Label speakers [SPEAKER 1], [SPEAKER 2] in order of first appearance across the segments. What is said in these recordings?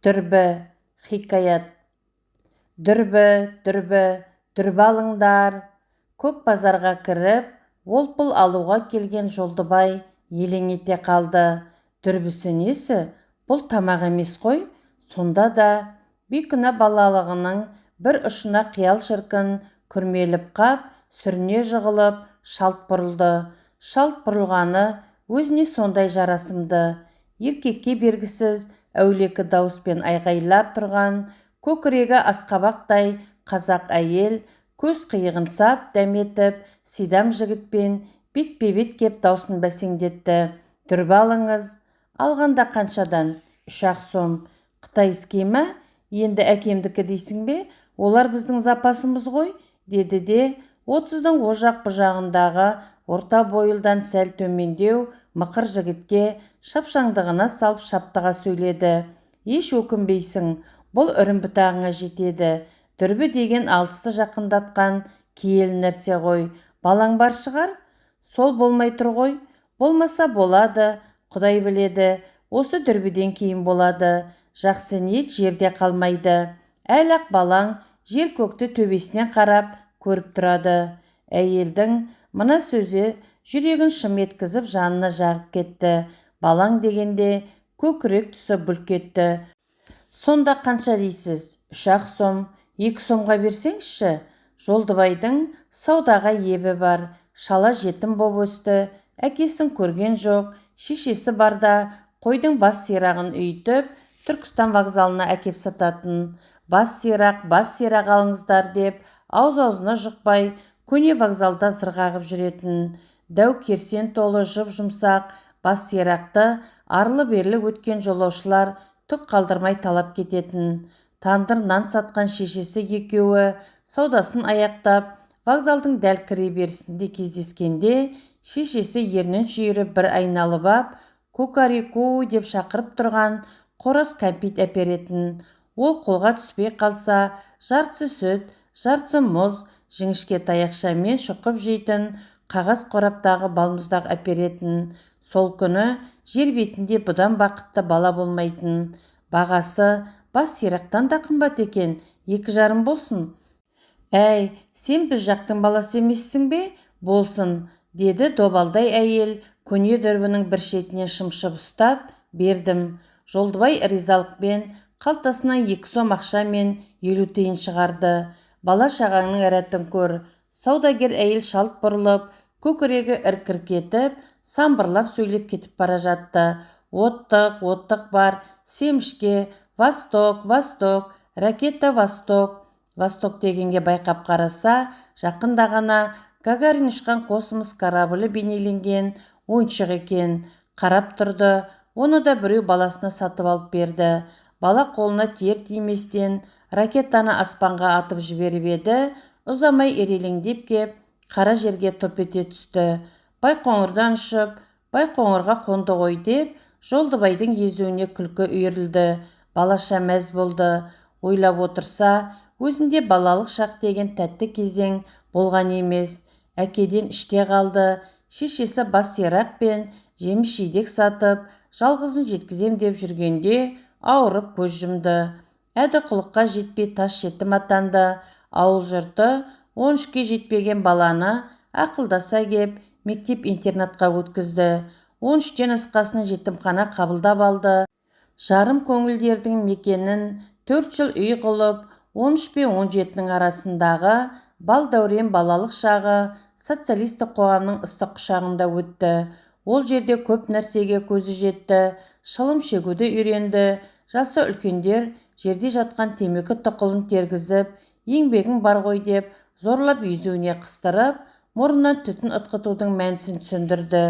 [SPEAKER 1] Дүрбі, хикаят. Дүрбі, дүрбі алыңдар. Көк базарға кіріп, ол-пұл алуға келген Жолдыбай елең ете қалды. Дүрбісі несі? Бұл тамақ емес қой. Сонда да бейкүнә балалығының бір ұшына қиял шіркін күрмеліп қап, сүріне жығылып, шалт бұрылды. Шалт бұрылғаны өзіне сондай жарасымды. Еркекке бергісіз әулекі дауыспен айғайлап тұрған, көкірегі асқабақтай қазақ әйел, көз қиығын сап дәметіп, сидам жігітпен бетпе-бет кеп даусын бәсеңдетті. Дүрбі алыңыз. Алғанда қаншадан? 3 сом. Қытайский ма? Енді әкемдікі дейсің бе? Олар біздің запасымыз ғой, деді де 30-дың о жақ бұжағындағы орта бойылдан сәл төмендеу мықыр жігітке шапшаңдығына салып шаптыға сөйледі. Еш өкінбейсің, бұл үрім бұтағыңа жетеді. Дүрбі деген алысты жақындатқан киелі нәрсе ғой. Балаң бар шығар? Сол болмай тұр ғой. Болмаса болады, Құдай біледі. Осы дүрбіден кейін болады. Жақсы ниет жерде қалмайды. Әлі-ақ балаң жер көкті төбесінен қарап көріп тұрады. Әйелдің мына сөзі жүрегін шым еткізіп жанына жағып кетті. Балаң дегенде көкірек тұсы бүлк етті. Сонда қанша дейсіз? 3 сом. 2 сомға берсеңізші. Жолдыбайдың саудаға ебі бар. Шала жетім боп өсті. Әкесін көрген жоқ. Шешесі барда қойдың бас сирағын үйітіп, Түркістан вокзалына әкеп сататын. Бас сирақ алыңыздар деп, ауыз-аузына жұқпай, көне вокзалда зырғағып жүретін. Дәу керсен толы жып-жұмсақ бас сирақты арлы-берлі өткен жолаушылар түк қалдырмай талап кететін. Тандыр нан сатқан шешесі екеуі саудасын аяқтап, вокзалдың дәл кіре берісінде кездескенде, шешесі ернін жүйіріп бір айналып ап, «Кукареку» деп шақырып тұрған қораз кәмпит әперетін. Ол қолға түспей қалса, жартысы сүт, жартысы мұз, жіңішке таяқшамен шұқып жейтін қағаз қораптағы балмұздақ әперетін. Сол күні жер бетінде бұдан бақытты бала болмайтын. Бағасы бас сирақтан да қымбат екен, 2,5 болсын. Әй, сен біз жақтың баласы емессің бе? Болсын, деді добалдай әйел, көне дүрбінің бір шетінен шымшып ұстап бердім. Жолдыбай ризалықпен қалтасынан 2 сом ақша мен 50 тиын шығарды. Бала шағаңның әрәтін көр. Саудагер әйел шалт бұрылып, көкірегі іркір кетіп, самбырлап сөйлеп кетіп бара жатты. Оттық бар, семішке, восток, ракета восток. Восток дегенге байқап қараса, жақында ғана Гагарин ұшқан космос кораблі бейнеленген ойыншық екен. Қарап тұрды, оны да біреу баласына сатып алып берді. Бала қолына тиер-тиместен ракетаны аспанға атып жіберіп еді, ұзамай ирелеңдеп кеп, қара жерге топ ете түсті. Байқоңырдан ұшып, Байқоңырға қонды ғой деп, Жолдыбайдың езуіне күлкі үйірілді. Балаша мәз болды. Ойлап отырса, өзінде балалық шақ деген тәтті кезең болған емес. Әкеден іште қалды. Шешесі бас сирақ пен жеміс-жидек сатып, жалғызын жеткізем деп жүргенде ауырып көз жұмды. Әді-құлыққа жетпей тас жетім атанды. Ауыл жұрты 13-ке жетпеген баланы ақылдаса кеп мектеп-интернатқа өткізді. 13-тен асқасын жетімхана қабылдап алды. Жарым көңілдердің мекенін 4 жыл үй қылып, 13 пен 17-нің арасындағы бал дәурен балалық шағы социалистік қоғамның ыстық құшағында өтті. Ол жерде көп нәрсеге көзі жетті. Шылым шегуді үйренді. Жасы үлкендер жерде жатқан темекі тұқылын тергізіп, еңбегің бар ғой деп зорлап езуіне қыстырып, мұрнынан түтін ытқытудың мәнісін түсіндірді.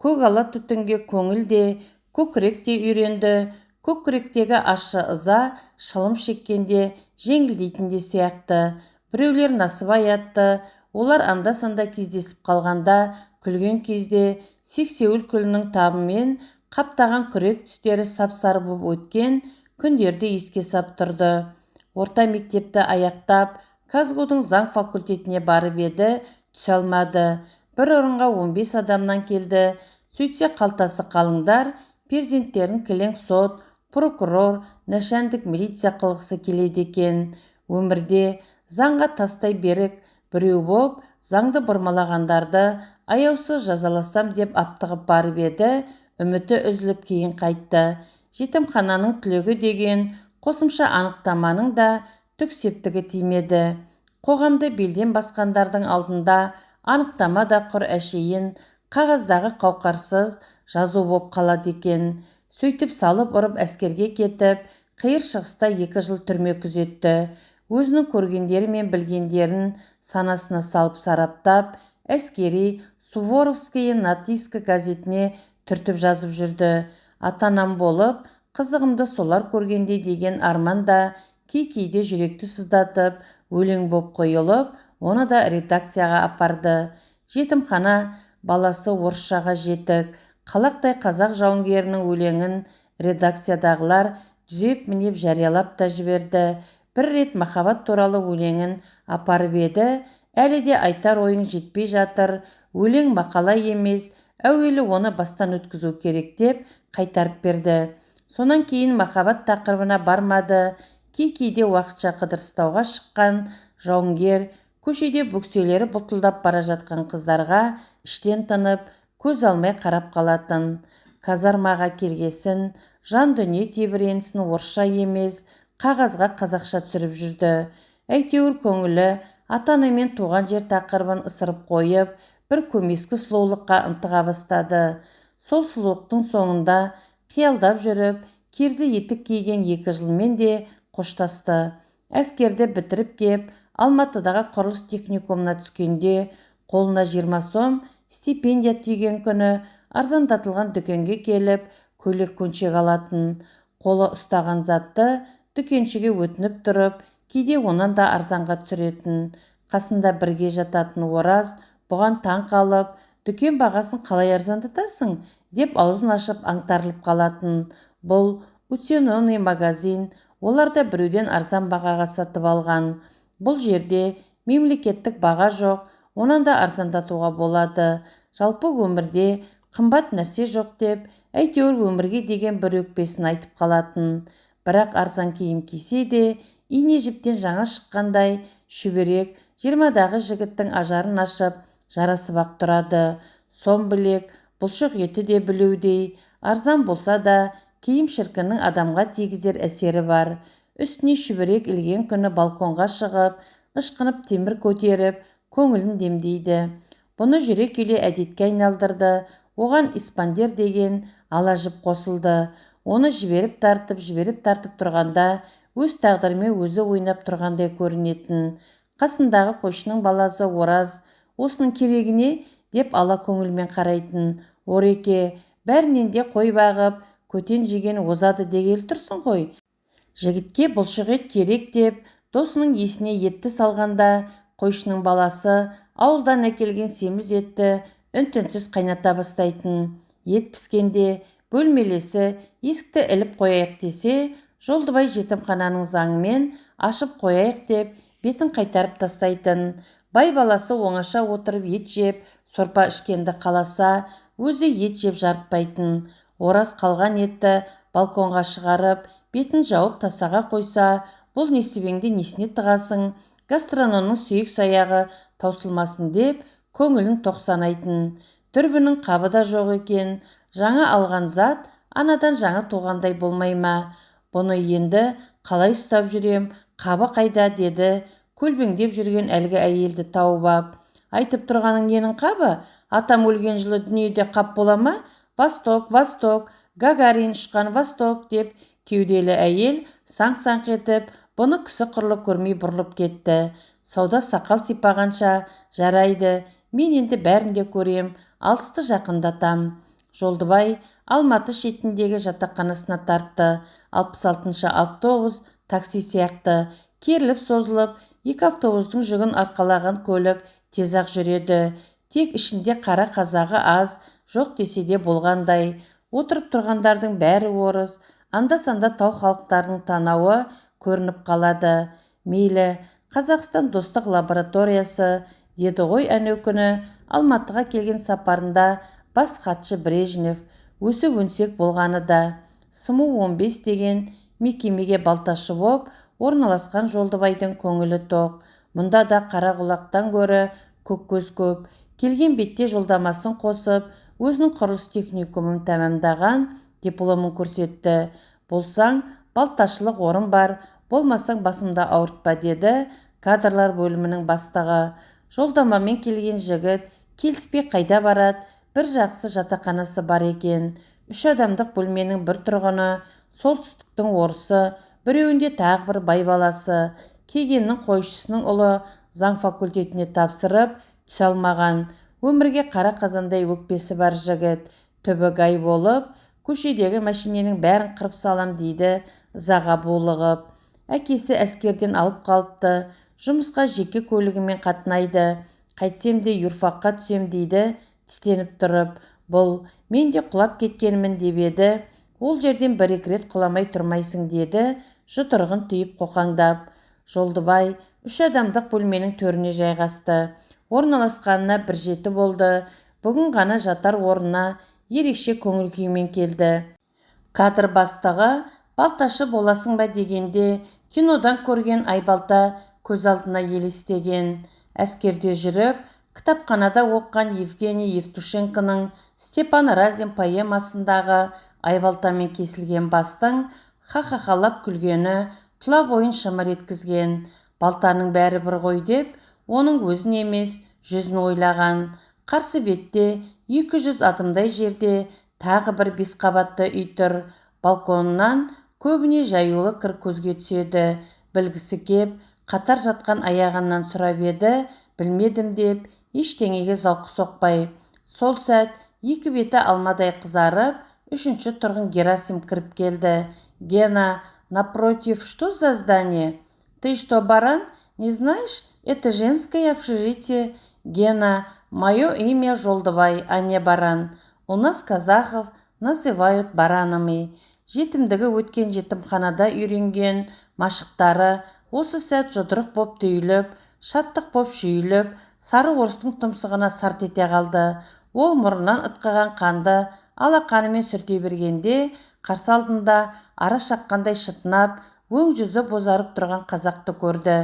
[SPEAKER 1] Көгала түтінге көңіл де, көкірек те үйренді. Көкіректегі ащы ыза шылым шеккенде жеңілдейтін де сияқты. Біреулер насып аятты. Олар анда-санда кездесіп қалғанда, күлген кезде сексеуіл күлінің табымен қаптаған күрек түстері сап-сары боп өткен күндерді еске сап тұрды. Орта мектепті аяқтап, Казгудың заң факультетіне барып еді, түсе алмады. Бір орынға 15 адамнан келді. Сөйтсе қалтасы қалыңдар, перзенттерін кілең сот, прокурор, нәшәндік милиция қылғысы келеді екен. Өмірде заңға тастай берік біреу боп, заңды бұрмалағандарды аяусыз жазаласам деп аптығып барып еді, үміті үзіліп кейін қайтты. Жетімхананың түлегі деген қосымша анықтаманың да түк септігі тимеді. Қоғамды белден басқандардың алдында анықтама да құр әшейін қағаздағы қауқарсыз жазу боп қалады екен. Сөйтіп салып ұрып әскерге кетіп, қиыр шығыста 2 жыл түрме күзетті. Өзінің көргендері мен білгендерін санасына салып сараптап, әскери Суворовские Натиска газетіне түртіп жазып жүрді. Атанам болып, қызығымды солар көргенде деген арман да кейде жүректі сыздатып, өлең боп қойылып, оны да редакцияға апарды. Жетімхана баласы орысшаға жетік. Қалақтай қазақ жауынгерінің өлеңін редакциядағылар түзеп мінеп жариялап та жіберді. Бір рет махаббат туралы өлеңін апарып еді, әлі де айтар ойың жетпей жатыр, өлең мақала емес, әуелі оны бастан өткізу керек деп қайтарып берді. Сонан кейін махаббат тақырыбына бармады. Кейде уақытша қыдырыстауға шыққан жауынгер көшеде бөкселері бұлтылдап бара жатқан қыздарға іштен тынып, көз алмай қарап қалатын. Казармаға келгесін, жан дүние тебіренсін орысша емес, қағазға қазақша түсіріп жүрді. Әйтеуір көңілі ата-ана мен туған жер тақырыбын ысырып қойып, бір көмескі сұлулыққа ынтыға бастады. Сол сұлулықтың соңында қиялдап жүріп, керзі етік киген 2 жылмен де қоштасты. Әскерді бітіріп кеп, Алматыдағы құрылыс техникумына түскенде, қолына 20 сом стипендия түйген күні арзандатылған дүкенге келіп, көйлек көншек алатын. Қолы ұстаған затты дүкеншіге өтініп тұрып, кейде онан да арзанға түсіретін. Қасында бірге жататын Ораз бұған таң қалып, дүкен бағасын қалай арзандатасың деп аузын ашып аңтарылып қалатын. Бұл уценонный магазин, олар да біреуден арзан бағаға сатып алған. Бұл жерде мемлекеттік баға жоқ, онан да арзандатуға болады. Жалпы өмірде қымбат нәрсе жоқ деп, әйтеуір өмірге деген бір өкпесін айтып қалатын. Бірақ арзан киім кисе де, ине жіптен жаңа шыққандай шүберек 20-дағы жігіттің ажарын ашып, жарасып ақ тұрады. Сом білек, бұлшық еті де білеудей, арзан болса да, киім шіркіннің адамға тигізер әсері бар. Үстіне шүберек ілген күні балконға шығып, ышқынып темір көтеріп, көңілін демдейді. Бұны жүре келе әдетке айналдырды. Оған испандер деген ала жіп қосылды. Оны жіберіп тартып тұрғанда, өз тағдырымен өзі ойнап тұрғандай көрінетін. Қасындағы қойшының баласы Ораз осының керегіне деп ала көңілмен қарайтын. Ореке, бәрінен де қой бағып, көтен жеген озады дегелі тұрсын ғой. Жігітке бұлшық ет керек деп, досының есіне етті салғанда, қойшының баласы ауылдан әкелген семіз етті үн-түнсіз қайната бастайтын. Ет піскенде бөлмелесі есікті іліп қояйық десе, Жолдыбай жетімхананың заңымен ашып қояйық деп бетін қайтарып тастайтын. Бай баласы оңаша отырып ет жеп, сорпа ішкенді қаласа, өзі ет жеп жарытпайтын. Ораз қалған етті балконға шығарып, бетін жауып тасаға қойса, бұл несібеңді несіне тығасың, гастрономның сүйек саяғы таусылмасын деп көңілін тоқсанайтын. Дүрбінің қабы да жоқ екен. Жаңа алған зат анадан жаңа туғандай болмай ма? Бұны енді қалай ұстап жүрем, қабы қайда деді көлбеңдеп жүрген әлгі әйелді тауып ап. Айтып тұрғаның ненің қабы? Атам өлген жылы дүниеде қап бола ма? Восток, Гагарин ұшқан Восток деп кеуделі әйел саңқ-саңқ етіп, бұны кісі құрлы көрмей бұрылып кетті. Сауда сақал сипағанша, жарайды, мен енді бәрінде көрем, алысты жақындатам. Жолдыбай Алматы шетіндегі жатақханасына тартты. 66-шы автобус такси сияқты керіліп созылып, 2 автобустың жүгін арқалаған көлік тезақ жүреді. Тек ішінде қара қазағы аз, жоқ десе де болғандай. Отырып тұрғандардың бәрі орыс, анда-санда тау халықтарының танауы көрініп қалады. Мейлі, Қазақстан достық лабораториясы, деді ғой әнеукүні Алматыға келген сапарында бас хатшы Брежнев, өсіп өнсек болғаны да. Сыму 15 деген мекемеге балташы боп орналасқан Жолдыбайдың көңілі тоқ. Мұнда да қара құлақтан гөрі көк көз көп. Келген бетте жолдамасын қосып, өзінің құрылыс техникумын тәмамдаған дипломын көрсетті. Болсаң, балташылық орын бар, болмасаң басымда ауыртпа, деді кадрлар бөлімінің бастығы. Жолдамамен келген жігіт келіспей қайда барады? Бір жақсы жатақханасы бар екен. 3 адамдық бөлменің бір тұрғыны, солтүстіктің орысы, біреуінде тағы бір бай баласы. Кегеннің қойшысының ұлы заң факультетіне тапсырып түсе алмаған. Өмірге қара қазандай өкпесі бар жігіт. Түбі гай болып, көшедегі мәшиненің бәрін қырып салам дейді, ызаға булығып. Әкесі әскерден алып қалыпты. Жұмысқа жеке көлігімен қатынайды. Қайтсем де юрфаққа түсем дейді, тістеніп тұрып. Бұл, мен де құлап кеткенмін деп еді. Ол жерден бір-екі рет құламай тұрмайсың, деді, жұдырығын түйіп қоқаңдап. Жолдыбай 3 адамдық бөлменің төріне жайғасты. Орналасқанына 1 жеті болды. Бүгін ғана жатар орнына ерекше көңіл күймен келді. Кадр бастығы балташы боласың ба дегенде, кинодан көрген Айбалта көз алдына елестеген. Әскерде жүріп, кітапханада оққан Евгений Евтушенконың Степан Разин поэмасындағы Айбалтамен кесілген бастың ха-ха-халап күлгені тұла бойын шымыр еткізген. Балтаның бәрі бір ғой деп, оның өзін емес, жүзін ойлаған. Қарсы бетте 200 адымдай жерде тағы бір 5 қабатты үй тұр. Балконынан көбіне жаюлы кір көзге түседі. Білгісі кеп, қатар жатқан аяғынан сұрап еді, білмедім деп, ештеңеге зауқы соқпай. Сол сәт 2 беті алмадай қызарып, 3-ші тұрғын Герасим кіріп келді. Гена, напротив, что за здание? Ты что, баран? Не знаешь? Это женское общежитие. Гена, мое имя Жолдыбай, а не баран. У нас казахов называют баранами. Жетімдігі өткен жетімханада үйренген машықтары осы сәт жұдырық боп түйіліп, шаттық боп шүйіліп, сары орыстың тұмсығына сарт ете қалды. Ол мұрыннан ытқыған қанды алақанымен сүрте бергенде, қарсы алдында ара шаққандай шытынап, өң жүзі бозарып тұрған қазақты көрді.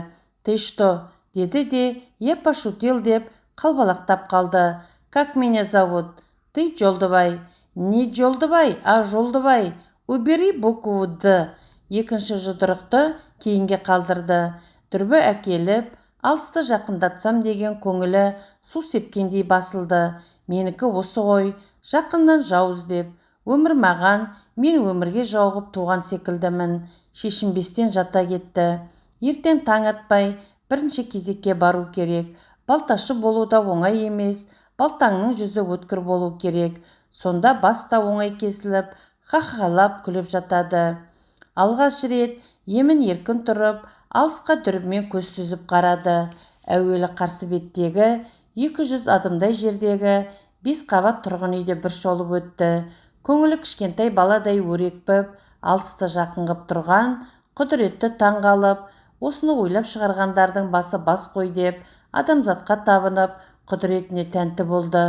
[SPEAKER 1] Ты что? Деді де, я пошутил деп қалбалақтап қалды. Как меня зовут? Ты Жолдыбай. Не Жолдыбай, а Жолдыбай. Убери букву Д. Екінші жұдырықты кейінге қалдырды. Дүрбі әкеліп, алысты жақындатсам деген көңілі су сепкендей басылды. Менікі осы ғой, жақыннан жауыз деп. Өмір маған, мен өмірге жауғып туған секілдімін. Шешінбестен жата кетті. Ертең таң атпай, бірінші кезекке бару керек. Балташы болу да оңай емес, балтаңның жүзі өткір болу керек. Сонда баста оңай кесіліп, ха-халап күліп жатады. Алғаш рет емін еркін тұрып, алысқа дүрбімен көз сүзіп қарады. Әуелі қарсы беттегі 200 адымдай жердегі 5 қабат тұрғын үйде бір шолып өтті. Көңілі кішкентай баладай өрекпіп, алысты жақын қып тұрған құдіретті таң қалып, осыны ойлап шығарғандардың басы бас қой деп, адамзатқа табынып, құдіретіне тәнті болды.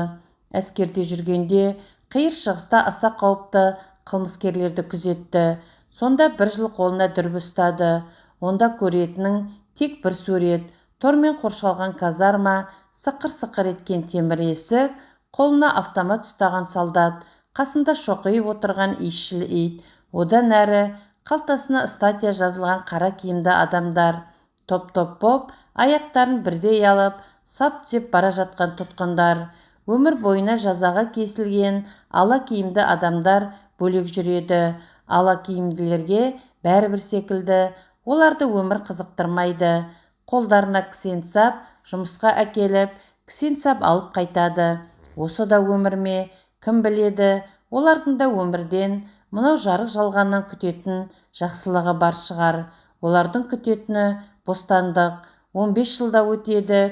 [SPEAKER 1] Әскерде жүргенде қиыр шығыста аса қауіпті қылмыскерлерді күзетті. Сонда 1 жыл қолына дүрбі ұстады. Онда көретінің тек бір сурет. Тормен қоршалған казарма, сықыр-сықыр еткен темір есік, қолына автомат ұстаған солдат, қасында шоқиып отырған иісшіл ит. Одан әрі қалтасына статья жазылған қара киімді адамдар. Топ-топ боп, аяқтарын бірдей алып, сап түзеп бара жатқан тұтқындар. Өмір бойына жазаға кесілген ала киімді адамдар бөлек жүреді. Ала киімділерге бәрібір секілді, оларды өмір қызықтырмайды. Қолдарына кісен сап, жұмысқа әкеліп, кісен сап алып қайтады. Осы да өмір ме? Кім біледі? Олардың да өмірден мынау жарық жалғаннан күтетін жақсылығы бар шығар. Олардың күтетіні бостандық. 15 жылда өтеді.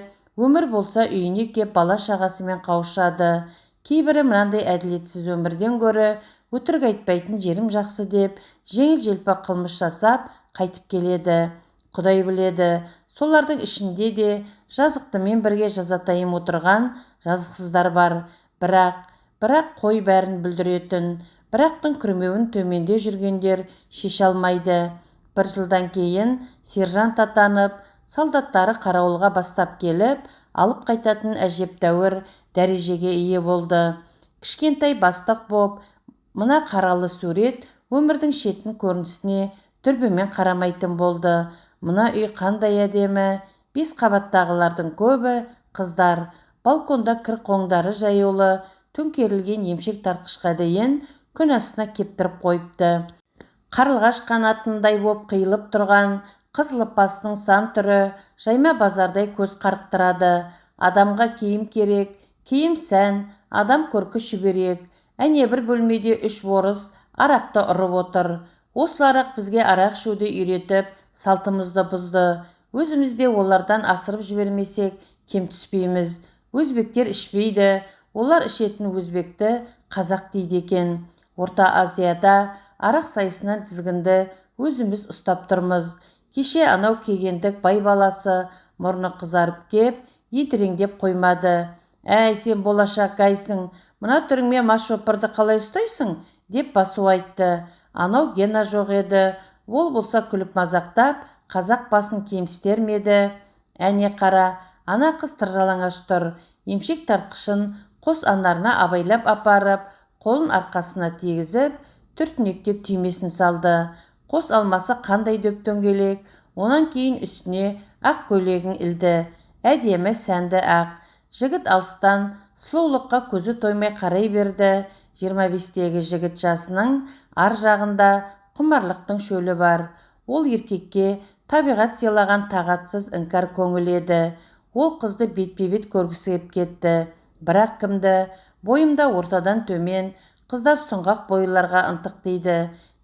[SPEAKER 1] Өмір болса үйіне кеп бала шағасымен қауышады. Кейбірі мынандай әділетсіз өмірден гөрі өтірік айтпайтын жерім жақсы деп, жеңіл-желпі қылмыс жасап қайтып келеді. Құдай біледі, солардың ішінде де жазықтымен бірге жазатайым отырған жазықсыздар бар. Бірақ қой бәрін бүлдіретін, бірақтың күрмеуін төменде жүргендер шеше алмайды. Бір жылдан кейін сержант атанып, солдаттары қарауылға бастап келіп, алып қайтатын әжептәуір дәрежеге ие болды. Кішкентай бастық боп, мына қаралы сурет өмірдің шетін көрінісіне дүрбімен қарамайтын болды. Мына үй қандай әдемі, 5 қабаттағылардың көбі қыздар, балконда кір қоңдары жаюлы, төңкерілген емшек тартқышқа дейін күн астына кептіріп қойыпты. Қарлығаш қанатындай боп қиылып тұрған қыз лыпасының сан түрі жайма базардай көз қарықтырады. Адамға киім керек, киім сән, адам көркі шүберек. Әне бір бөлмеде 3 орыс арақты ұрып отыр. Осылар бізге арақ ішуді үйретіп, салтымызды бұзды. Өзімізде олардан асырып жібермесек, кем түспейміз. Өзбектер ішпейді, олар ішетін өзбекті қазақ дейді екен. Орта Азияда арақ сайысынан тізгінді өзіміз ұстап тұрмыз. Кеше анау кегендік бай баласы мұрны қызарып кеп, едіреңдеп қоймады. Әй, сен болашақ гайсың, мына түріңмен мас шопырды қалай ұстайсың? Деп басу айтты. Анау Гена жоқ еді. Ол болса күліп мазақтап, қазақ басын кемістер меді. Әне қара, ана қыз тыржалаңаш тұр. Емшек тартқышын қос анарына абайлап апарып, қолын арқасына тегізіп, түртінектеп түймесін салды. Қос алмасы қандай дөп дөңгелек. Онан кейін үстіне ақ көйлегін ілді. Әдемі сәнді ақ. Жігіт алыстан сұлулыққа көзі тоймай қарай берді. 25-тегі жігіт жасының ар жағында құмарлықтың шөлі бар. Ол еркекке табиғат сыйлаған тағатсыз іңкәр көңіл еді. Ол қызды бетпе-бет көргісі кеп кетті. Бірақ кімді? Бойымда ортадан төмен, қыздар сұңғақ бойларға ынтық дейді.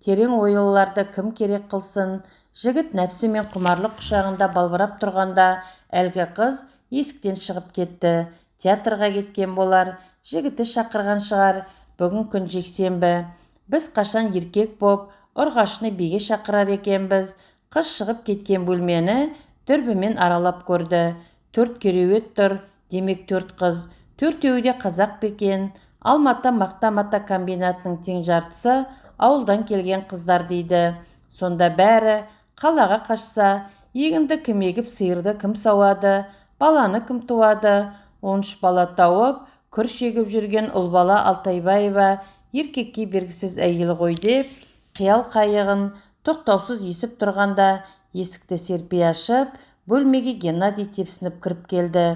[SPEAKER 1] Терең ойлыларды кім керек қылсын? Жігіт нәпсі мен құмарлық құшағында балбырап тұрғанда, әлгі қыз есіктен шығып кетті. Театрға кеткен болар, жігіті шақырған шығар. Бүгін күн жексенбі. Біз қашан еркек боп, ұрғашыны биге шақырар екенбіз. Қыз шығып кеткен бөлмені дүрбімен аралап көрді. 4 кереует тұр, демек 4 қыз. 4-еуі де қазақ бекен. Алматы мақта-мата комбинатының тең жартысы ауылдан келген қыздар дейді. Сонда бәрі қалаға қашса, егінді кім егіп, сиырды кім сауады, баланы кім туады? 13 бала тауып, күр шегіп жүрген ұлбала Алтайбаева еркекке бергісіз әйел ғой деп, қиял қайығын тоқтаусыз есіп тұрғанда, есікті серпе ашып, бөлмеге Геннадий тепсініп кіріп келді.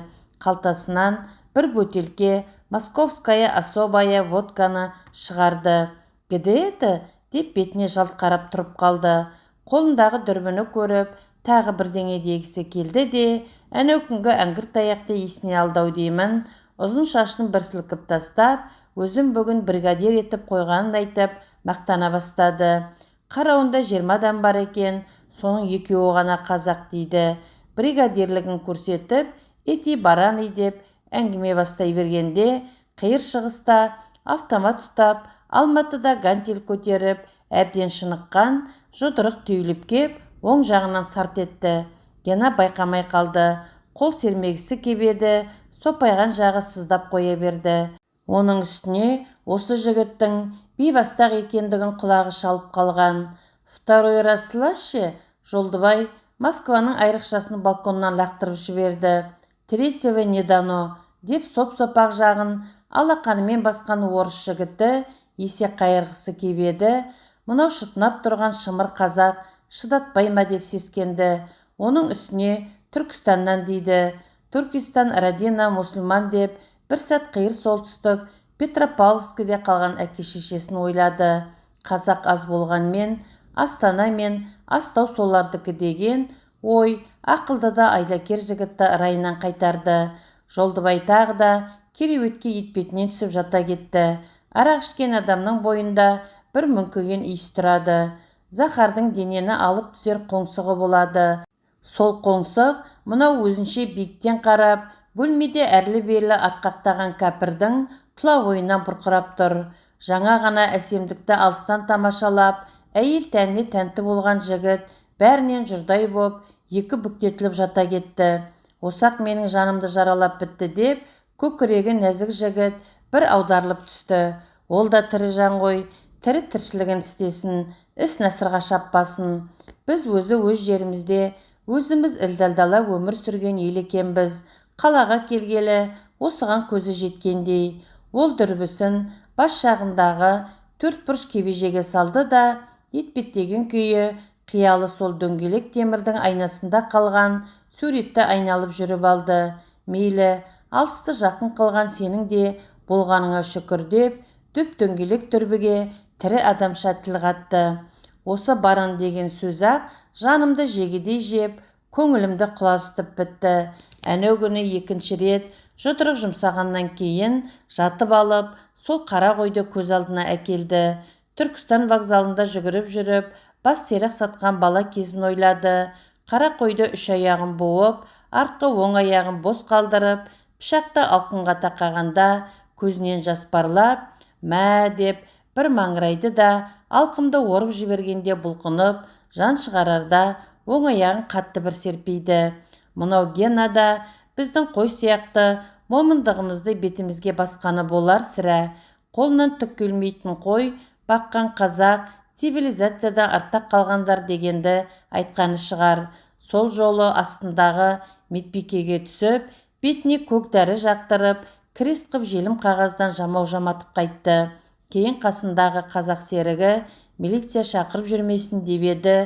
[SPEAKER 1] Қалтасынан бір бөтелке московская особая водканы шығарды. «Где это?» деп бетіне жалт қарап тұрып қалды. Қолындағы дүрбіні көріп, тағы бірдеңе дегісі келді де, әнеу күнгі әңгір таяқты есіне алдау деймін. Ұзын шашын бір сілкіп тастап, өзім бүгін бригадир етіп қойғанын айтып, мақтана бастады. Қарауында 20 адам бар екен, соның 2-еуі ғана қазақ дейді. Бригадирлігін көрсетіп, ети бараны деп әңгіме бастай бергенде, қиыр шығыста автомат ұстап, Алматыда гантель көтеріп, әбден шыныққан жұдырық түйіліп кеп, оң жағынан сарт етті. Гена байқамай қалды. Қол сермегісі кебеді, сопайған жағы сыздап қоя берді. Оның үстіне осы жігіттің бейбастақ екендігін құлағы шалып қалған. «Второй раз слаще?» Жолдыбай Москваның айрықшасын балконнан лақтырып жіберді. «Третьего не дано» деп соп-сопақ жағын алақанымен басқан орыс жігіті есе қайырғысы кебеді. Мынау шытынап тұрған шымыр қазақ шыдатпай ма деп сескенді. Оның үстіне Түркістаннан дейді. Түркістан Радина мұсылман деп бір сәт қиыр солтүстік Петропавловскіде қалған әке-шешесін ойлады. Қазақ аз болғанмен, Астана мен Астау солардікі деген ой ақылды да айлакер жігітті райынан қайтарды. Жолдыбай тағы да кереуетке етпетінен түсіп жата кетті. Арақ ішкен адамның бойында бір мүңкіген иіс тұрады. Захардың денені алып түсер қоңсығы болады. Сол қоңсық мынау өзінше биіктен қарап, бөлмеде әрлі-берлі атқақтаған кәпірдің тұла бойынан бұрқырап тұр. Жаңа ғана әсемдікті алыстан тамашалап, әйел тәніне тәнті болған жігіт бәрінен жұрдай боп, екі бүктетіліп жата кетті. Осақ менің жанымды жаралап бітті деп, көкірегі нәзік жігіт бір аударылып түсті. Ол да тірі жан ғой, тірі тіршілігін істесін, іс насырға шаппасын. Біз өз жерімізде, өзіміз ілдалдала өмір сүрген ел екенбіз. Қалаға келгелі, осыған көзі жеткендей. Ол дүрбісін бас жағындағы төртбұрыш кебежеге салды да, етпеттеген күйі қиялы сол дөңгелек темірдің айнасында қалған суретті айналып жүріп алды. Мейлі, алысты жақын қылған сенің де болғаныңа шүкір деп, дөп-дөңгелек дүрбіге тірі адамша тіл қатты. Осы баран деген сөз-ақ жанымды жегідей жеп, көңілімді құлазытып бітті. Әнеу күні екінші рет жұдырық жұмсағаннан кейін жатып алып, сол қара қойды көз алдына әкелді. Түркістан вокзалында жүгіріп жүріп, бас серік сатқан бала кезін ойлады. Қара қойды үш аяғын буып, артқы оң аяғын бос қалдырып, пышақты алқынға тақағанда көзінен жас парлап, мә деп бір маңырайды да, алқымды орып жібергенде бұлқынып, жан шығарарда оң аяғын қатты бір серпейді. Мынау Гена да біздің қой сияқты момындығымызды бетімізге басқаны болар сірә. Қолынан түк келмейтін қой баққан қазақ цивилизацияда артта қалғандар дегенді айтқаны шығар. Сол жолы астындағы медбикеге түсіп, бетіне көк дәрі жақтырып, крест қып желім қағаздан жамау жаматып қайтты. Кейін қасындағы қазақ серігі милиция шақырып жүрмесін деп еді,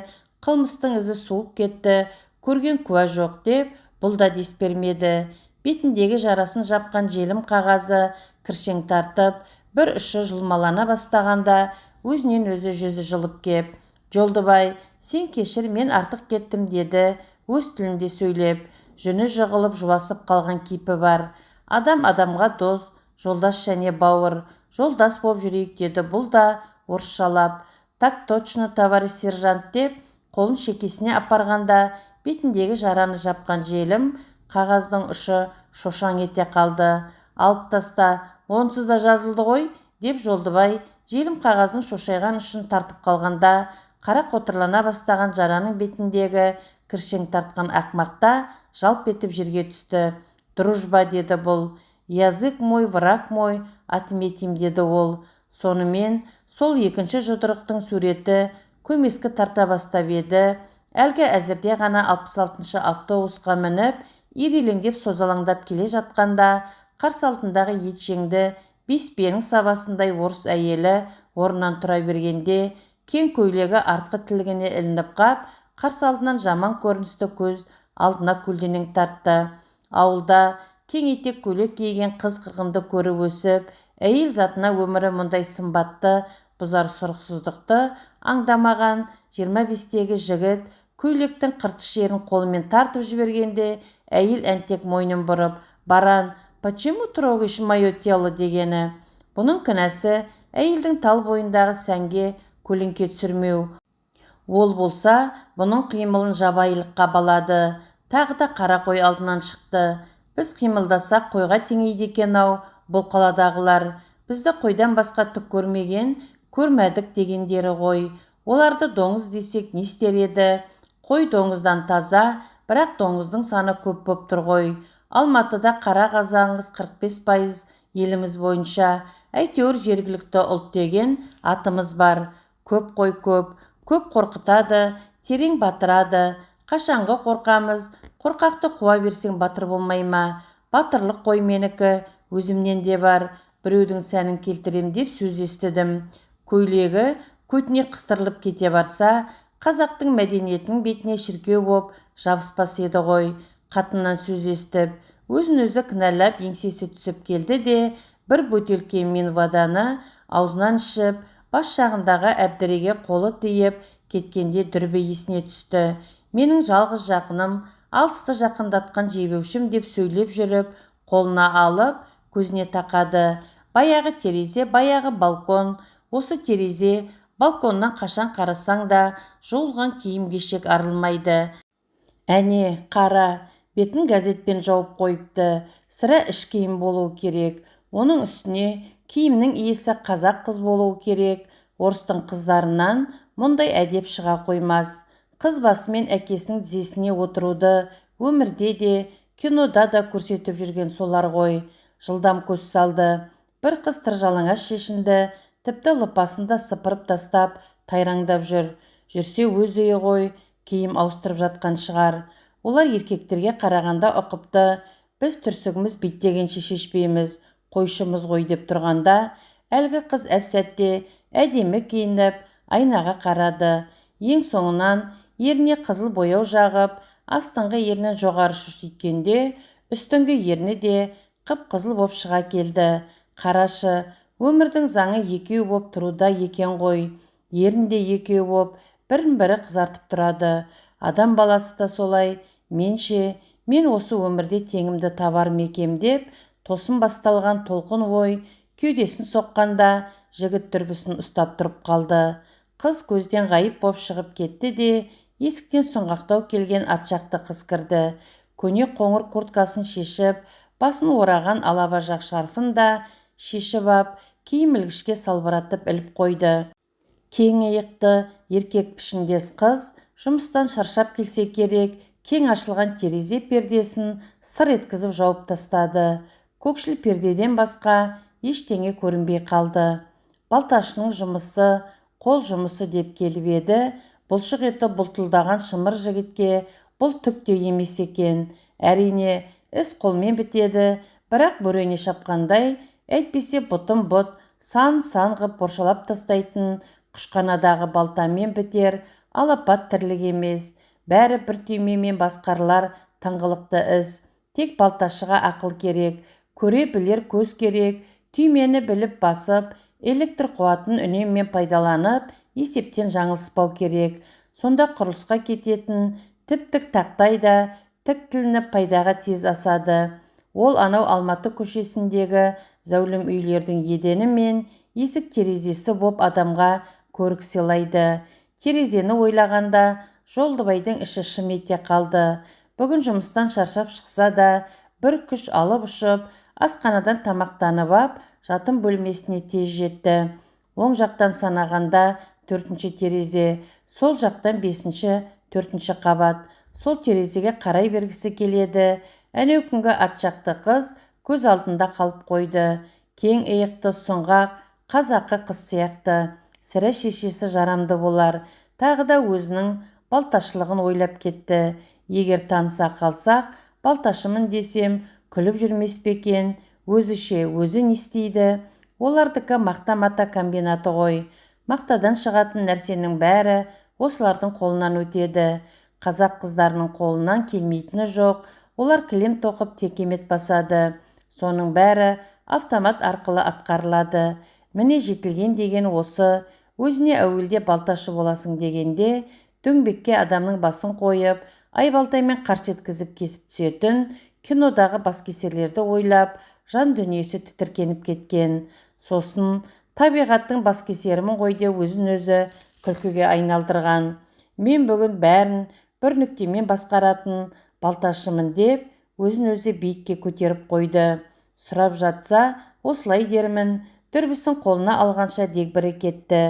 [SPEAKER 1] қылмыстың ізі суып кетті, көрген куә жоқ деп, бұл да дес бермеді. Бетіндегі жарасын жапқан желім қағазы кіршең тартып, бір ұшы жұлмалана бастағанда, өзінен өзі жүзі жылып кеп, «Жолдыбай, сен кешір, мен артық кеттім» деді, өз тілінде сөйлеп. Жүні жығылып жуасып қалған кейпі бар. Адам адамға дос, жолдас және бауыр, жолдас боп жүрейік деді бұл да орысшалап. «Так точно, товарищ сержант» деп, қолын шекесіне апарғанда, бетіндегі жараны жапқан желім қағаздың ұшы шошаң ете қалды. «Алып таста, онсыз да жазылды ғой» деп Жолдыбай желім қағаздың шошайған ұшын тартып қалғанда, қара қотырлана бастаған жараның бетіндегі кіршең тартқан ақмақта жалп етіп жерге түсті. «Дружба» деді бұл. «Язык мой, враг мой, отметим» деді ол. Сонымен сол екінші жұдырықтың суреті көмескі тарта бастап еді. Әлгі әзірде ғана 66-шы автобусқа мініп, ирелеңдеп созалаңдап келе жатқанда, қарсы алдындағы етжеңді бес-биенің сабасындай орыс әйелі орнынан тұра бергенде, кең көйлегі артқы тілгіне ілініп қап, қарсы алдынан жаман көріністі көз алдына көлденең тартты. Ауылда кең етек көйлек киген қыз қырғынды көріп өсіп, әйел затына өмірі мұндай сымбатты, бұзар сұрықсыздықты аңдамаған 25-тегі жігіт көйлектің қыртыс жерін қолымен тартып жібергенде, әйел әнтек мойнын бұрып, «Баран, почему трогаешь мое тело» дегені. Бұның кінәсі әйелдің тал бойындағы сәнге көлеңке түсірмеу. Ол болса, бұның қимылын жабайылыққа балады. Тағы да қара қой алдынан шықты. «Біз қимылдасақ қойға теңейді екен-ау бұл қаладағылар. Бізді қойдан басқа түк көрмеген, көрмәдік» дегендері ғой. Оларды доңыз десек не істер еді? Қой доңыздан таза, бірақ доңыздың саны көп боп тұр ғой. Алматыда қара қазағыңыз 45% еліміз бойынша. Әйтеуір жергілікті ұлт деген атымыз бар. Көп қой көп қорқытады, терең батырады. Қашанғы қорқамыз? Қорқақты қуа берсең батыр болмай ма? Батырлық қой менікі, өзімнен де бар. Біреудің сәнін келтірем деп сөз естідім. Көйлегі көтіне қыстырылып кете барса, қазақтың мәдениетінің бетіне шіркеу боп жабыспас еді ғой. Қатыннан сөз естіп, өзін-өзі кінәлап еңсесі түсіп келді де, бір бөтелке мен воданы аузынан ішіп, бас жағындағы әбдіреге қолы тиіп кеткенде дүрбі есіне түсті. «Менің жалғыз жақыным, алысты жақындатқан жебеушім» деп сөйлеп жүріп, қолына алып, көзіне тақады. Баяғы терезе, баяғы балкон. Осы терезе, балконнан қашан қарасаң да жуылған киім-кешек арылмайды. Әне, қара, бетін газетпен жауып қойыпты. Сірә іш киім болуы керек. Оның үстіне киімнің иесі қазақ қыз болуы керек. Орыстың қыздарынан мұндай әдеп шыға қоймас. Қыз басымен әкесінің тізесіне отыруды өмірде де, кинода да көрсетіп жүрген солар ғой. Жылдам көз салды. Бір қыз тыржалаңаш шешінді. тіпті лыпасын да сыпырып тастап тайраңдап жүрсе өз үйі ғой, киім ауыстырып жатқан шығар. Олар еркектерге қарағанда ұқыпты, біз түрсігіміз биттегенше шешпейміз, қойшымыз ғой деп тұрғанда, әлгі қыз әп-сәтте әдемі киініп айнаға қарады. Ең соңынан еріне қызыл бояу жағып, астыңғы ернін жоғары шүршиткенде, үстіңгі ерні де қып-қызыл боп шыға келді. Қарашы, өмірдің заңы екеу боп тұруда екен ғой. Ерінде екеу боп бірін-бірі қызартып тұрады. Адам баласы да солай. Мен осы өмірде теңімді табар мекем деп, тосын басталған толқын ой кеудесін соққанда, жігіт дүрбісін ұстап тұрып қалды. Қыз көзден ғайып боп шығып кетті де, есіктен сұңғақтау келген атжақты қыз кірді. Көне қоңыр курткасын шешіп, басын ораған алаба жақ шарфын да шешіп ап, киім ілгішке салбыратып іліп қойды. Кең иықты, еркек пішіндес қыз жұмыстан шаршап келсе керек, кең ашылған терезе пердесін сыр еткізіп жауып тастады. Көкшіл пердеден басқа ештеңе көрінбей қалды. Балташының жұмысы, қол жұмысы деп келіп еді, бұлшық еті бұлтылдаған шымыр жігітке бұл түк те емес екен. Әрине, іс қолмен бітеді, бірақ бөрене шапқандай, әйтпесе бұтым бұт, сан ғып боршалап тастайтын құшқанадағы балтамен бітер алапат тірлік емес. Бәрі бір түймемен басқарылар тыңғылықты іс. Тек балташыға ақыл керек, көре білер көз керек, түймені біліп басып, электр қуатын үнеммен пайдаланып, есептен жаңылыспау керек. Сонда құрылысқа кететін тіп-тік тақтай да тік тілініп пайдаға тез асады. Ол анау Алматы көшесіндегі зәулім үйлердің едені мен есік терезесі боп адамға көрік сыйлайды. Терезені ойлағанда Жолдыбайдың іші шым ете қалды. Бүгін жұмыстан шаршап шықса да, бір күш алып ұшып, асханадан тамақтанып ап, жатын бөлмесіне тез жетті. Оң жақтан санағанда 4-ші терезе, сол жақтан 5-ші, 4-ші қабат. Сол терезеге қарай бергісі келеді. Әнеу күнгі атжақты қыз көз алдында қалып қойды. Кең иықты, сұңғақ, қазақы қыз сияқты. Сірә шешесі жарамды болар. Тағы да өзінің балташылығын ойлап кетті. Егер таныса қалсақ, балташымын десем, күліп жүрмес пе екен? Өзіше, өзі не істейді? Олардікі мақта-мата комбинаты ғой. Мақтадан шығатын нәрсенің бәрі осылардың қолынан өтеді. Қазақ қыздарының қолынан келмейтіні жоқ. Олар кілем тоқып текемет басады. Соның бәрі автомат арқылы атқарылады. Міне жетілген деген осы. Өзіне әуелде балташы боласың дегенде, дөңбекке адамның басын қойып, айбалтаймен қарш еткізіп кесіп түсетін кинодағы баскесерлерді ойлап, жан дүниесі тітіркеніп кеткен. Сосын табиғаттың баскесерімін ғой деп өзін өзі күлкіге айналдырған. Мен бүгін бәрін бір нүктемен басқаратын балташымын деп, өзін өзі биікке көтеріп қойды. Сұрап жатса, осылай дермін, дүрбісін қолына алғанша дегбірі кетті.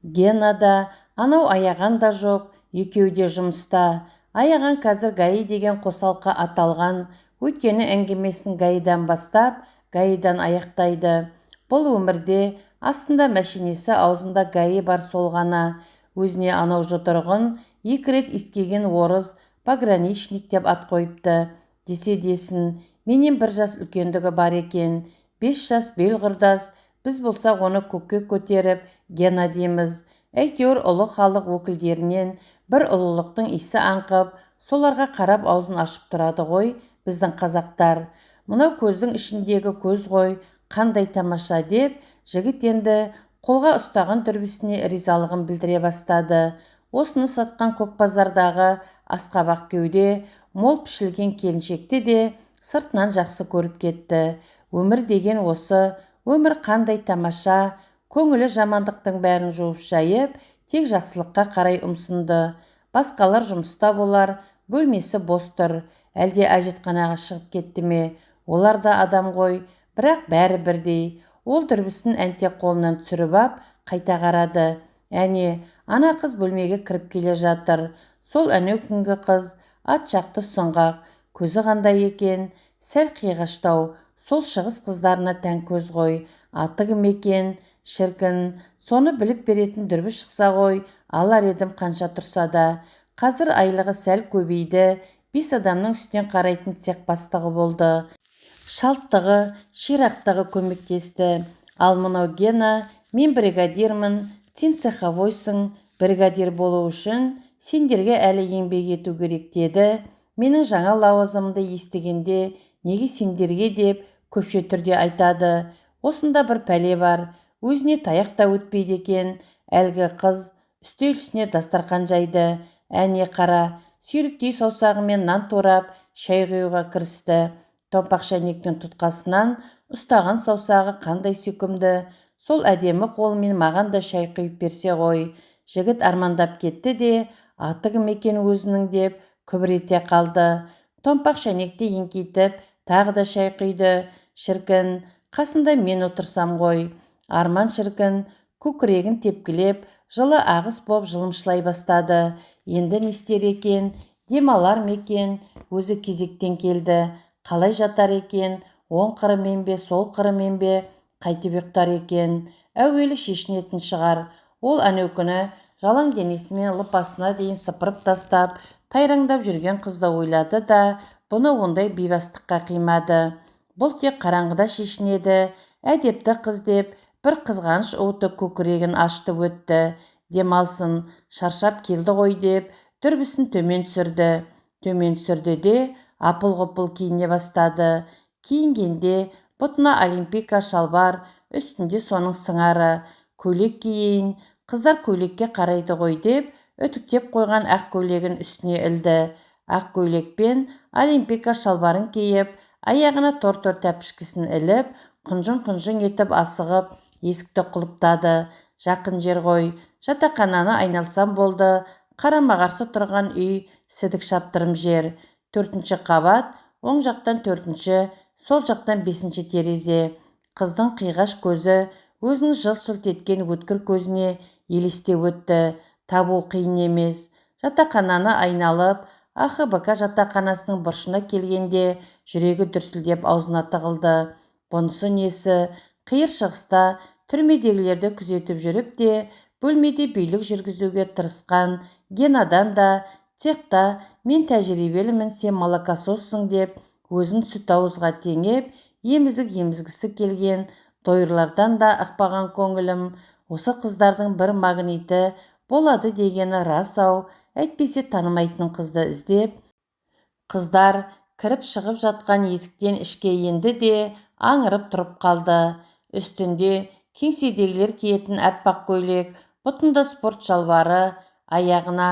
[SPEAKER 1] Гена да, анау аяған да жоқ, екеуі де жұмыста. Аяған қазір ГАИ деген қосалқы аталған, өйткені әңгімесін ГАИдан бастап, ГАИдан аяқтайды. Бұл өмірде астында мәшинесі, аузында ГАИ бар сол ғана. Өзіне анау жұдырығын 2 рет иіскеген орыс пограничник деп ат қойыпты. Десе десін, менен 1 жас үлкендігі бар екен. 5 жас бел құрдас, біз болсақ оны көкке көтеріп Гена дейміз. Әйтеуір ұлы халық өкілдерінен бір ұлылықтың исі аңқып, соларға қарап аузын ашып тұрады ғой біздің қазақтар. Мынау көздің ішіндегі көз ғой, қандай тамаша деп, жігіт енді қолға ұстаған дүрбісіне ризалығын білдіре бастады. Осыны сатқан көкбазардағы асқабақ кеуде, мол пішілген келіншекті де сыртынан жақсы көріп кетті. Өмір деген осы, өмір қандай тамаша, көңілі жамандықтың бәрін жуып шайып, тек жақсылыққа қарай ұмсынды. Басқалар жұмыста болар, бөлмесі бос тұр. Әлде әжетханаға шығып кетті ме? Олар да адам ғой, бірақ бәрі бірдей. Ол дүрбісін әнтек қолынан түсіріп ап, қайта қарады. Әне, ана қыз бөлмеге кіріп келе жатыр. Сол әнеу күнгі қыз, ат жақты сұңғақ, көзі қандай екен, сәл қиғаштау. Сол шығыс қыздарына тән көз ғой. Аты кім екен? Шіркін, соны біліп беретін дүрбі шықса ғой, алар едім қанша тұрса да. Қазір айлығы сәл көбейді, 5 адамның үстінен қарайтын цех бастығы болды. Шалттығы, ширақтығы көмектесті. Ал мынау Гена, мен бригадирмін, сен цеховойсың, бригадир болу үшін сендерге әлі еңбек ету керек деді. Менің жаңа лауазымымды естігенде, неге сендерге деп көпше түрде айтады. Осында бір пәле бар, өзіне таяқ та өтпейді екен. Әлгі қыз үстел үстіне дастарқан жайды. Әне қара, сүйріктей саусағымен нан турап, шай құюға кірісті. Томпақ шәйнектің тұтқасынан ұстаған саусағы қандай сүйкімді. Сол әдемі қолымен маған да шай құйып берсе ғой. Жігіт армандап кетті де, аты кім екен өзінің деп күбір ете қалды. Томпақ шәйнекті еңкейтіп, тағы да шай құйды. Шіркін, қасында мен отырсам ғой. Арман шіркін көкірегін тепкілеп, жылы ағыс боп жылымшылай бастады. Енді не істер екен, демалар ма екен, өзі кезектен келді. Қалай жатар екен, оң қырымен бе, сол қырымен бе, қайтып ұйықтар екен. Әуелі шешінетін шығар. Ол әнеукүні жалаң денесімен лыпасына дейін сыпырып тастап, тайраңдап жүрген қызды ойлады да, бұны ондай бейбастыққа қимады. Бұл тек қараңғыда шешінеді. Әдепті қыз деп бір қызғаныш оты көкірегін ашты өтті. Демалсын, шаршап келді ғой деп дүрбісін төмен түсірді де апыл-ғұпыл киіне бастады. Киінгенде бұтына олимпийка шалбар, үстінде соның сыңары. Көйлек киейін, қыздар көйлекке қарайды ғой деп үтіктеп қойған ақ көйлегін үстіне ілді. Ақ көйлекпен олимпийка шалбарын киіп, аяғына тор-тор тәпішкісін іліп, құнжың-құнжың етіп асығып, есікті құлыптады. Жақын жер ғой, жатақхананы айналсам болды. Қарама-қарсы тұрған үй сідік шаптырым жер. 4-ші қабат, оң жақтан 4-ші, сол жақтан 5-ші терезе. Қыздың қиғаш көзі өзінің жылт-жылт еткен өткір көзіне елесте өтті. Табу қиын емес. Жатақхананы айналып, АХБК жатақханасының бұрышына келгенде жүрегі дүрсілдеп аузына тығылды. Бұнысы несі? Қиыр шығыста түрмедегілерді күзетіп жүріп те, бөлмеде билік жүргізуге тырысқан Генадан да, цехта мен тәжірибелімін, сен молокососсың деп өзін сүт ауызға теңеп, емізгісі келген дойырлардан да ықпаған көңілім. Осы қыздардың бір магниті болады дегені рас-ау, әйтпесе танымайтын қызды іздеп. Қыздар кіріп шығып жатқан есіктен ішке енді де аңырып тұрып қалды. Үстінде кеңседегілер киетін әппақ көйлек, бұтында спорт шалбары, аяғына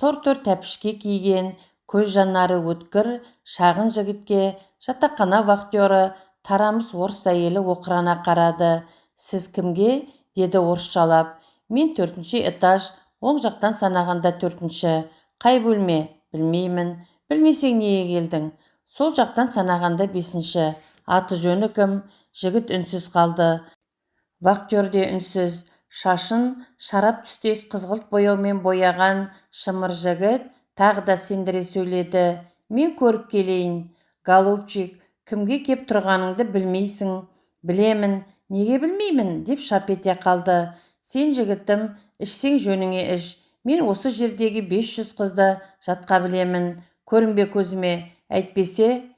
[SPEAKER 1] тор-тор тәпішке киген, көз жанары өткір шағын жігітке жатақхана вахтері тарамыс орыс әйелі оқырана қарады. Сіз кімге? Деді орысшалап. Мен 4-ші этаж, оң жақтан санағанда 4-ші. Қай бөлме? Білмеймін. Білмесең неге келдің? Сол жақтан санағанда 5-ші. Аты жөні кім? Жігіт үнсіз қалды. Вахтер де үнсіз. Шашын шарап түстес қызғылт бояумен бояған шымыр жігіт тағы да сендіре сөйледі. Мен көріп келейін. Голубчик, кімге кеп тұрғаныңды білмейсің. Білемін. Неге білмеймін? Деп шап ете қалды. Сен жігітім, ішсең жөніңе іш. Мен осы жердегі 500 қызды жатқа білемін. Көрінбе көзіме. Әйтпесе,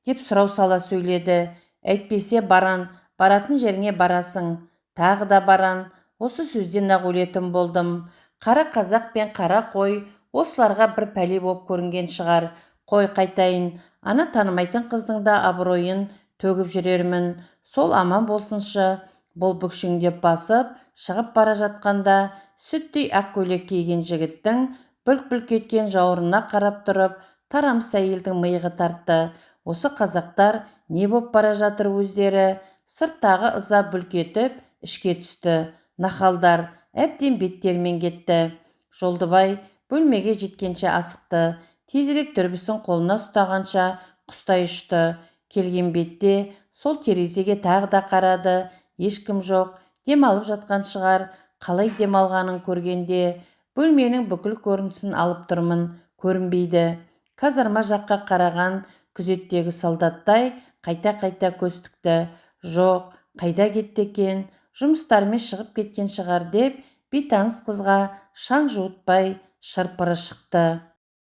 [SPEAKER 1] деп сұрау сала сөйледі. Әйтпесе баратын жеріңе барасың. Тағы да баран. Осы сөзден ақ өлетін болдым. Қара қазақ пен қара қой осыларға бір пәле боп көрінген шығар. Қой қайтайын. Ана танымайтын қыздың да абыройын төгіп жүрермін. Сол аман болсыншы. Бұл бүкшіңдеп басып шығып бара жатқанда сүттей ақ көйлек киген жігіттің бүлк-бүлк еткен жауырынына қарап тұрып, тарамыс әйелдің миығы тартты. Осы қазақтар не боп бара жатыр өздері? Сырттағы ыза бүлк етіп ішке түсті. Нахалдар әбден беттерімен кетті. Жолдыбай бөлмеге жеткенше асықты. Тезірек дүрбісін қолына ұстағанша құстай ұшты. Келген бетте сол терезеге тағы да қарады. Ешкім жоқ. Демалып жатқан шығар. Қалай демалғанын көргенде бөлменің бүкіл көрінісін алып тұрмын. Көрінбейді. Казарма жаққа қараған күзеттегі солдаттай қайта-қайта көз тікті. Жоқ, қайда кетті екен? жұмыстарымен шығып кеткен шығар деп бейтаныс қызға шаң жуытпай шырпыры шықты.